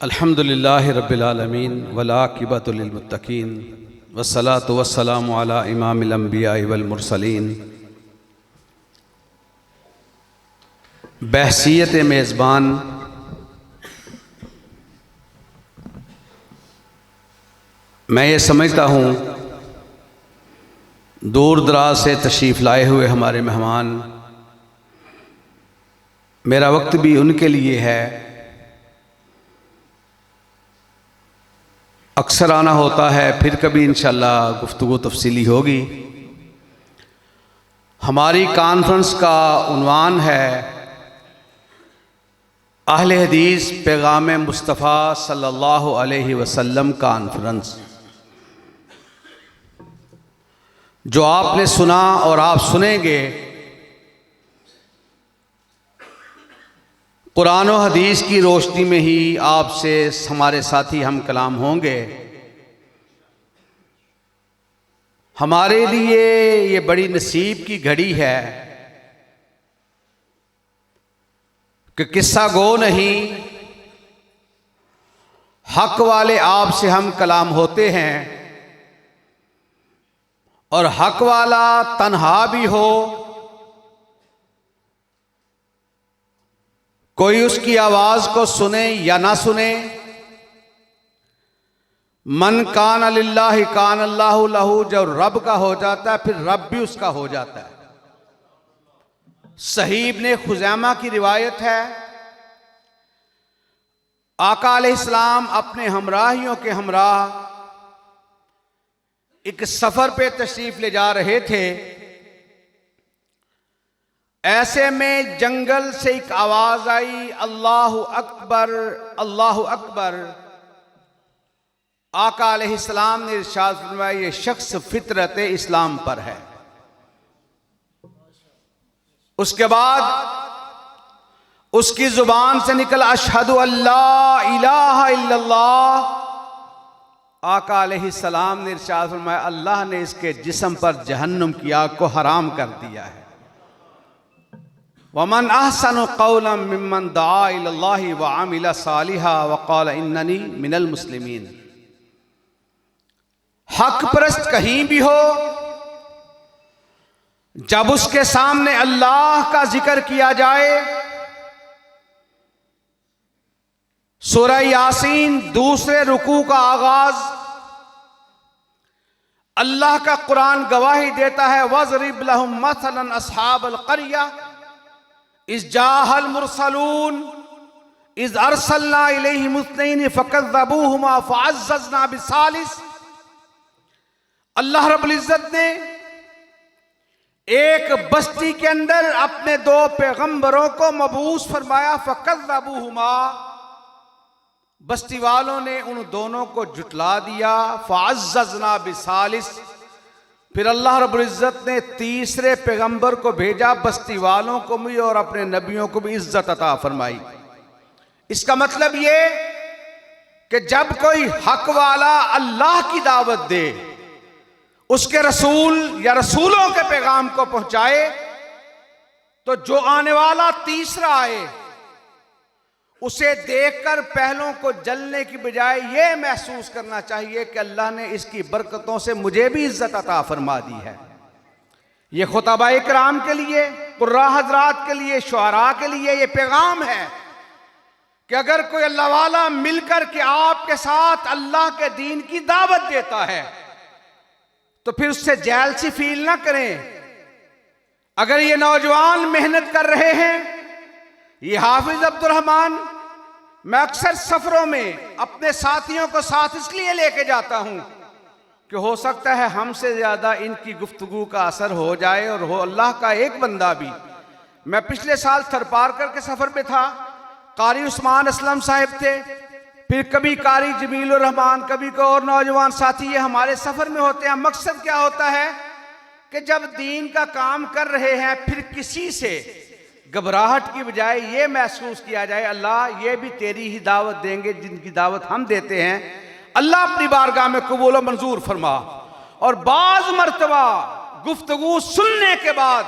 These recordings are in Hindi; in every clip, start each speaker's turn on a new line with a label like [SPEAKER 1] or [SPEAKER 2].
[SPEAKER 1] अल्हम्दुलिल्लाहि रब्बिल आलमीन वलाक़िबतु लिल मुत्तक़ीन वस्सलातु वस्सलामु अला इमामिल अंबियाइ वल मुरसलीन। बहसीयत मेज़बान मैं ये समझता हूँ दूर दराज से तशरीफ़ लाए हुए हमारे मेहमान, मेरा वक्त भी उनके लिए है। अक्सर आना होता है, फिर कभी इंशाअल्लाह गुफ्तगू तफसीली होगी। हमारी कॉन्फ्रेंस का उन्वान है अहले हदीस पैगाम मुस्तफ़ा सल्लल्लाहु अलैहि वसल्लम कॉन्फ्रेंस। जो आपने सुना और आप सुनेंगे, कुरान और हदीस की रोशनी में ही आपसे हमारे साथी हम कलाम होंगे। हमारे लिए ये बड़ी नसीब की घड़ी है कि किस्सा गो नहीं, हक वाले आपसे हम कलाम होते हैं। और हक वाला तन्हा भी हो, कोई उसकी आवाज को सुने या ना सुने, मन कान लिल्लाहि कान अल्लाहु लहू, जब रब का हो जाता है फिर रब भी उसका हो जाता है। सही इब्ने खुज़ैमा की रिवायत है, आका अलैहिस्सलाम अपने हमराहियों के हमराह एक सफर पे तशरीफ ले जा रहे थे। ऐसे में जंगल से एक आवाज आई, अल्लाहु अकबर अल्लाहु अकबर। आका अलैहिस्सलाम ने इरशाद फरमाया, ये शख्स फितरत इस्लाम पर है। उसके बाद उसकी जुबान से निकला अशहदु अल्ला इलाहा इल्लल्लाह। आका अलैहिस्सलाम ने इरशाद फरमाया, अल्लाह ने इसके जिस्म पर जहन्नुम की आग को हराम कर दिया है। वमन अहसनु कौलन मिम्मन दआ इलल्लाहि व अमिला सालिहा व क़ाल इन्ननी मिनल मुस्लिमीन। हक परस्त कहीं भी हो, जब उसके सामने अल्लाह का जिक्र किया जाए, सूरह यासीन दूसरे रुकू का आगाज, अल्लाह का कुरान गवाही देता है, वज़रिब लहुम मसलन अस्हाबल क़रिया इज़ जाअल मुरसलून इज़ अरसलना इलैहिम इस्नैनि फ़कज़्ज़बूहुमा फ़अज़्ज़ज़ना बिसालिस। अल्लाह रब्बुल इज़्ज़त ने एक बस्ती के अंदर अपने दो पैगंबरों को मबूस फरमाया, फ़कज़्ज़बूहुमा, बस्ती वालों ने उन दोनों को जुटला दिया। फ़अज़्ज़ज़ना बिसालिस, फिर अल्लाह रब्बुल इज़्ज़त ने तीसरे पैगंबर को भेजा, बस्ती वालों को भी और अपने नबियों को भी इज्जत अता फरमाई। इसका मतलब ये कि जब कोई हक वाला अल्लाह की दावत दे, उसके रसूल या रसूलों के पैगाम को पहुंचाए, तो जो आने वाला तीसरा आए उसे देखकर पहलों को जलने की बजाय ये महसूस करना चाहिए कि अल्लाह ने इसकी बरकतों से मुझे भी इज्जत अता फरमा दी है। ये खुतबा इकराम के लिए, कुर्रा हजरात के लिए, शुआरा के लिए ये पैगाम है कि अगर कोई अल्लाह वाला मिलकर के आपके साथ अल्लाह के दीन की दावत देता है तो फिर उससे जेलसी फील ना करें। अगर ये नौजवान मेहनत कर रहे हैं, ये हाफिज अब्दुल रहमान, मैं अक्सर सफरों में अपने साथियों को साथ इसलिए लेके जाता हूं कि हो सकता है हमसे ज्यादा इनकी गुफ्तगू का असर हो जाए और हो अल्लाह का एक बंदा भी। मैं पिछले साल थरपारकर के सफर में था, कारी उस्मान असलम साहिब थे, फिर कभी कारी जमीलुर रहमान, कभी कोई और नौजवान साथी, ये हमारे सफर में होते हैं। मकसद क्या होता है कि जब दीन का काम कर रहे हैं, फिर किसी से घबराहट की बजाय ये महसूस किया जाए, अल्लाह ये भी तेरी ही दावत देंगे जिनकी दावत हम देते हैं, अल्लाह अपनी बारगाह में कबूल व मंजूर फरमा। और बाज मर्तबा गुफ्तगू सुनने के बाद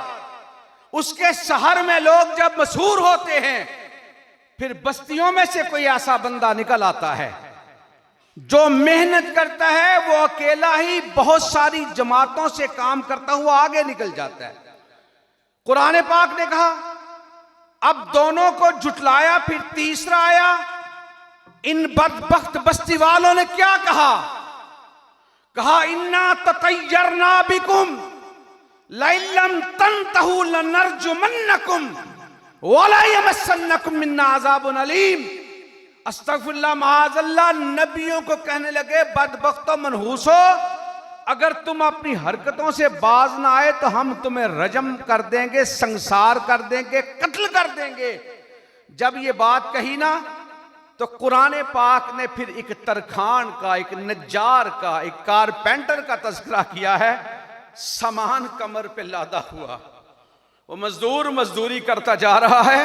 [SPEAKER 1] उसके शहर में लोग जब मशहूर होते हैं फिर बस्तियों में से कोई ऐसा बंदा निकल आता है जो मेहनत करता है, वो अकेला ही बहुत सारी जमातों से काम करता हुआ आगे निकल जाता है। कुरान पाक ने कहा, अब दोनों को जुटलाया, फिर तीसरा आया। इन बदबख्त बस्ती वालों ने क्या कहा? कहा इन्ना ततय्यरना बिकुम लइल्लम तंतहु लनरजुमन्नकुम वला यमस्सन्नकुम मिन्ना अज़ाबुन अलीम। अस्तगफिरुल्लाह, माअज़ल्लाह। नबियों को कहने लगे, बदबख्तो मनहूसो, अगर तुम अपनी हरकतों से बाज ना आए तो हम तुम्हें रजम कर देंगे, संसार कर देंगे, कत्ल कर देंगे। जब ये बात कही ना, तो कुरान पाक ने फिर एक तरखान का, एक नज्जार का, एक कारपेंटर का तज़किरा किया है। सामान कमर पे लादा हुआ, वो मजदूर मजदूरी करता जा रहा है।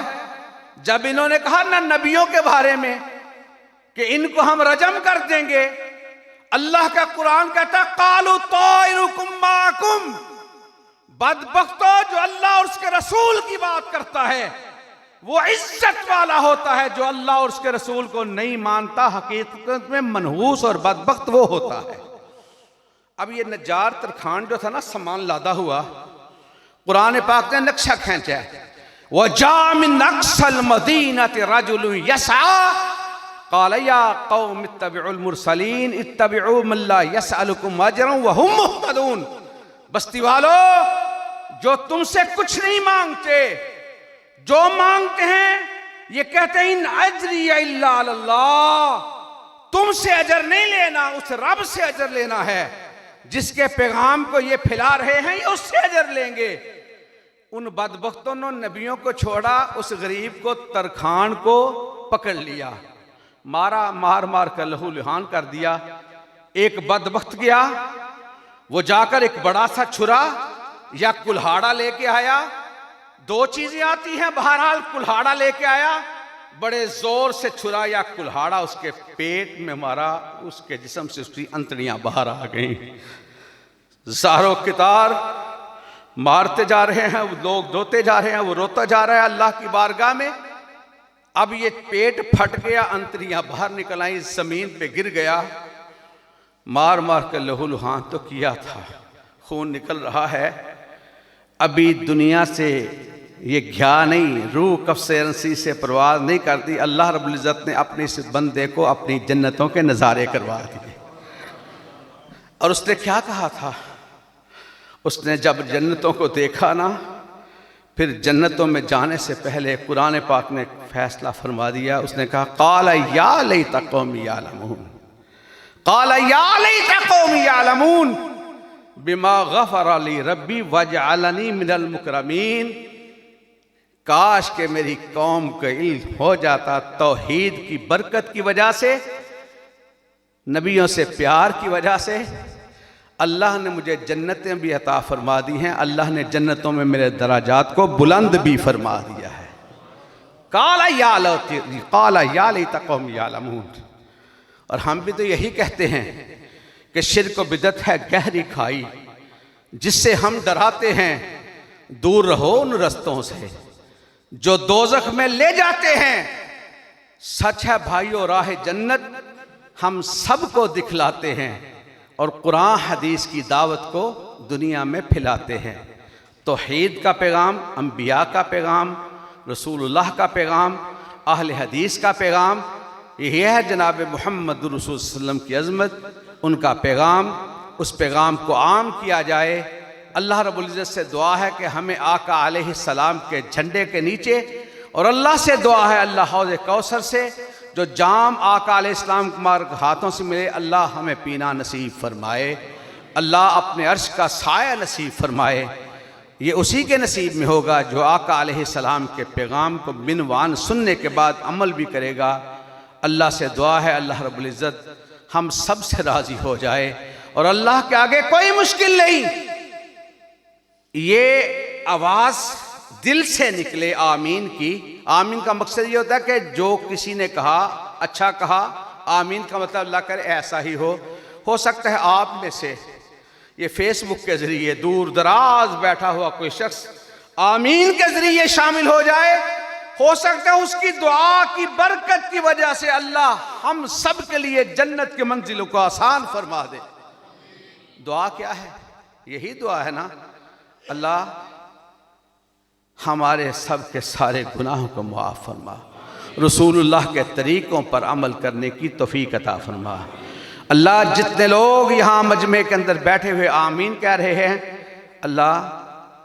[SPEAKER 1] जब इन्होंने कहा ना नबियों के बारे में कि इनको हम रजम कर देंगे, अल्लाह का कुरान कहता है, कालू ताइरुकुम माकुम। बदबख्तो, जो अल्लाह और उसके रसूल की बात करता है वो इज्जत वाला होता है, जो अल्लाह और उसके रसूल को नहीं मानता हकीकत में मनहूस और बदबख्त वो होता है। अब ये नज्जार तरखान जो था ना, सामान लादा हुआ, कुरान पाक ने नक्शा खींचा है। वजा मिन अक्सल मदीनति रजुलुन यसा क़ाल या कौम इत्तबिउल मुरसलीन इत्तबिउ मन ला यसअलुकुम अजरन व हुम मुहतदून। बस्ती वालों, जो तुमसे कुछ नहीं मांगते, जो मांगते हैं ये कहते हैं इन अजरी इल्ला अल्लाह, तुमसे अजर नहीं लेना, उस रब से अजर लेना है जिसके पैगाम को ये फैला रहे हैं, ये उससे अजर लेंगे। उन बदबख्तों ने नबियों को छोड़ा, उस गरीब को, तरखान को पकड़ लिया, मारा, मार मार कर लहू लुहान कर दिया। एक बदबख्त गया, वो जाकर एक बड़ा सा छुरा या कुल्हाड़ा लेके आया। दो चीजें आती हैं, बहरहाल कुल्हाड़ा लेके आया, बड़े जोर से छुरा या कुल्हाड़ा उसके पेट में मारा, उसके जिस्म से उसकी अंतड़ियां बाहर आ गईं। ज़ारो कितार मारते जा रहे हैं, वो लोग रोते जा रहे हैं, वो रोता जा रहा है अल्लाह की बारगाह में। अब ये पेट फट गया, अंतड़ियां बाहर निकल आई, जमीन पे गिर गया। मार मार कर लहू लुहान तो किया था, खून निकल रहा है। अभी दुनिया से ये घया नहीं, रूह कफ्से रसी से परवाज नहीं करती। अल्लाह रब्बुल इज़्ज़त ने अपने इस बंदे को अपनी जन्नतों के नज़ारे करवा दिए। और उसने क्या कहा था? उसने जब जन्नतों को देखा ना, फिर जन्नतों में जाने से पहले कुरान पाक ने फैसला फरमा दिया। उसने कहा, क़ाल या लैता क़ौमी यालमून, क़ाल या लैता क़ौमी यालमून बिमा गफ़र ली रब्बी वजअलनी मिनल मुकरमीन। काश के मेरी कौम को इल्म हो जाता, तौहीद की बरकत की वजह से, नबियों से प्यार की वजह से अल्लाह ने मुझे जन्नतें भी अता फरमा दी हैं। अल्लाह ने जन्नतों में मेरे दराजात को बुलंद भी फरमा दिया है। काला या लैता क़ौमी यालमून। और हम भी तो यही कहते हैं कि शिर्क व बिदअत है गहरी खाई, जिससे हम डराते हैं, दूर रहो उन रस्तों से जो दोज़ख में ले जाते हैं। सच है भाइयों, राह जन्नत हम सबको दिखलाते हैं और कुरान हदीस की दावत को दुनिया में फैलाते हैं। तौहीद का पैगाम, अंबिया का पैगाम, रसूलुल्लाह का पैगाम, अहले हदीस का पैगाम, यह है जनाब मोहम्मद रसूल सल्लल्लाहु अलैहि वसल्लम की अज़मत, उनका पैगाम। उस पैगाम को आम किया जाए। अल्लाह रब्बुल इज़्ज़त से दुआ है कि हमें आका अलैहिस्सलाम के झंडे के नीचे, और अल्लाह से दुआ है अल्लाह हौज़ कौसर से जो जाम आका अलैहिस्सलाम के हाथों से मिले, अल्लाह हमें पीना नसीब फरमाए। अल्लाह अपने अर्श का साया नसीब फरमाए। ये उसी के नसीब में होगा जो आका अलैहिस्सलाम के पैगाम को बिनवान सुनने के बाद अमल भी करेगा। अल्लाह से दुआ है अल्लाह रब्बुल इज़्ज़त हम सब से राज़ी हो जाए, और अल्लाह के आगे कोई मुश्किल नहीं। ये आवाज़ दिल से निकले आमीन की। आमीन का मकसद ये होता है कि जो किसी ने कहा अच्छा कहा। आमीन का मतलब अल्लाह करे ऐसा ही हो सकता है आप में से ये फेसबुक के ज़रिए दूर दराज बैठा हुआ कोई शख्स आमीन के ज़रिए शामिल हो जाए, हो सकता है उसकी दुआ की बरकत की वजह से अल्लाह हम सब के लिए जन्नत की मंजिलों को आसान फरमा दे। दुआ क्या है? यही दुआ है ना, अल्लाह हमारे सब के सारे गुनाहों को मुआफ़ फरमा, रसूलुल्लाह के तरीक़ों पर अमल करने की तौफ़ीक़ अता फरमा। अल्लाह जितने लोग यहाँ मजमे के अंदर बैठे हुए आमीन कह रहे हैं, अल्लाह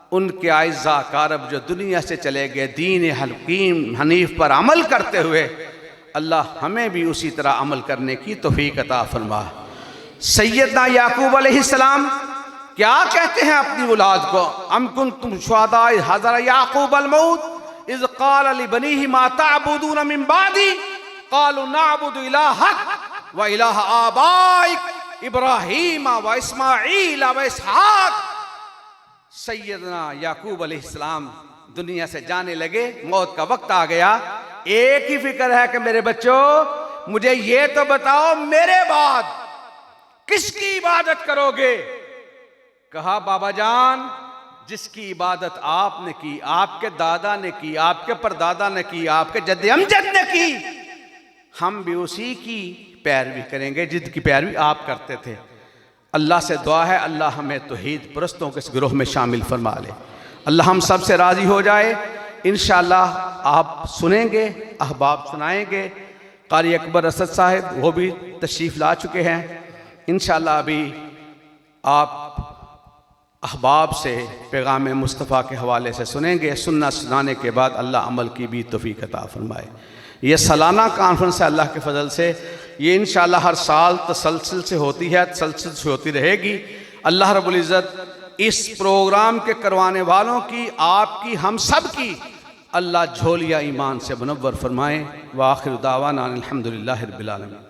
[SPEAKER 1] उनके आइज़ा कारब जो दुनिया से चले गए दीन हकीम हनीफ पर अमल करते हुए, अल्लाह हमें भी उसी तरह अमल करने की तौफ़ीक़ अता फरमा। सैयदना याकूब अलैहिस्सलाम क्या कहते हैं अपनी औलाद को? अम कुंतुम शुहदा इज़ हज़र याकूब अल मौत इज़ क़ाल लिबनीहि मा तअबुदून मिन बादी क़ालू नअबुदु इलाहक व इलाह आबाइक इब्राहीम व इस्माईल व इसहाक। सैयदना याकूब अलैहिस्सलाम दुनिया से जाने लगे, मौत का वक्त आ गया। एक ही फिक्र है कि मेरे बच्चों मुझे ये तो बताओ मेरे बाद किसकी इबादत करोगे? कहा बाबा जान जिसकी इबादत आपने की, आपके दादा ने की, आपके परदादा ने की, आपके जद्दे अमजद ने की, हम भी उसी की पैरवी करेंगे जिसकी पैरवी आप करते थे। अल्लाह से दुआ है अल्लाह हमें तौहीद परस्तों के इस गिरोह में शामिल फरमा ले। अल्लाह हम सब से राज़ी हो जाए। इंशाअल्लाह आप सुनेंगे, अहबाब सुनाएंगे। कारी अकबर असद साहब वो भी तशरीफ़ ला चुके हैं। इंशाअल्लाह अभी आप अहबाब से पैगाम मुस्तफ़ा के हवाले से सुनेंगे। सुनना सुनाने के बाद अल्लाह अमल की भी तौफ़ीक़ अता फरमाए। ये सालाना कॉन्फ्रेंस है अल्लाह के फ़ज़ल से, ये इंशाअल्लाह हर साल तसलसल से होती है, तसलसल से होती रहेगी। अल्लाह रब्बुल इज़्ज़त इस प्रोग्राम के करवाने वालों की, आपकी, हम सब की अल्लाह झोलिया ईमान से मुनव्वर फरमाएँ। व आखिर दावाना अनिल हम्दुलिल्लाहि रब्बिल आलमीन।